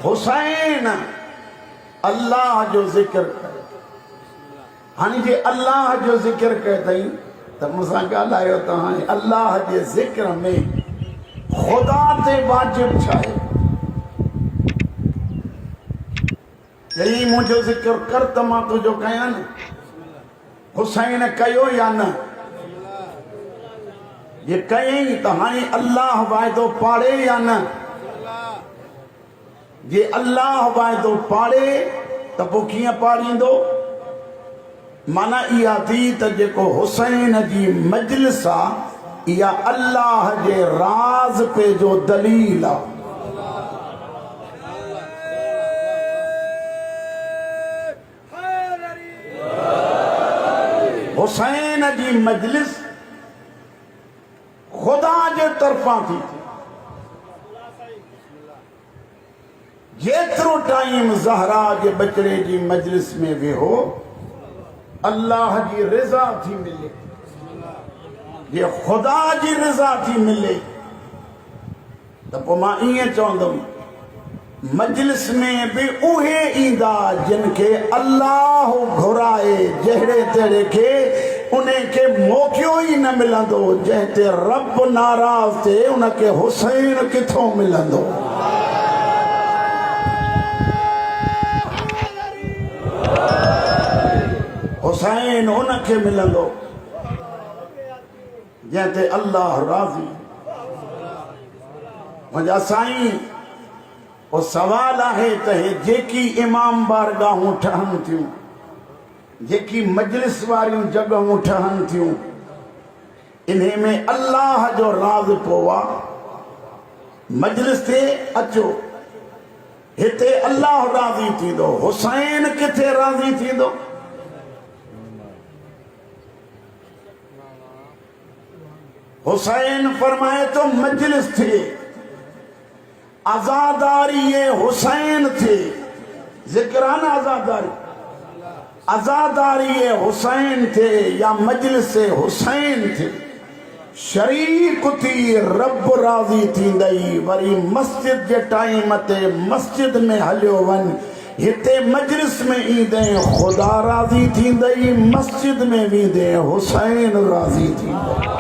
हुसैन अल्लाह जो जिक्र करे। हाँ जी अल्लाह जो जिक्र कहते तो मुझा ॻाल्हायो त हाणे अल्लाह जे ज़िक्र में खुदा ते वाजिब छा आहे? यही मुझो जिक्र कर त मां तुझो कयां न। हुसैन कयो या न? ये कयई त हाणे अल्लाह वाइदो पाड़े या न? जे अल्लाह वाइदो पाड़े त पोइ कीअं पाड़ींदो? माना इहा थी त जेको हुसैन जी मजलिस आहे इहा अल्लाह जे राज़ पे जो दलील आहे। हुसैन जी मजलिस खुदा जे तरफां थी। जेतिरो टाइम ज़हरा जे बचड़े जी मजलिस में वेहो अल्लाह जी रिज़ा थी मिले। जे खुदा जी रिज़ा थी मिले त पोइ मां ईअं चवंदुमि मजलिस में भी उहे ईंदा जिनके अल्लाह घुराए, जहिड़े तेड़े के उन्हें के मौक़ो ही न मिलंदो। जंहिंते रब नाराज़ थे उनके हुसैन किथों मिलंदो? हुसैन उनके मिलंदो जंहिंते अल्लाह राज़ी। मुंहिंजा साईं वो सवाल है त जेकी इमाम बारगाहूं ठहनि थियूं, जेकी मजलिस वारियूं जॻहूं ठहनि थियूं, इन्हे में अल्लाह जो राज़ पो आहे। मजलिस ते अचो, हिते अल्लाह राज़ी थींदो, हुसैन किथे राज़ी थींदो? हुसैन फरमाए तो मजलिस थे, आजादारी ये हुसैन थे। जिक्रान आजादारी, आजादारी ये हुसैन थे या मजलिस से हुसैन थे। शरीक थी रब राज़ी थींदई। वरी मस्जिद जे टाइम ते मस्जिद में हलियो वन, हिते मजलिस में ईंदे खुदा राज़ी थींदई, मस्जिद में वेंदे हुसैन राज़ी थींदई।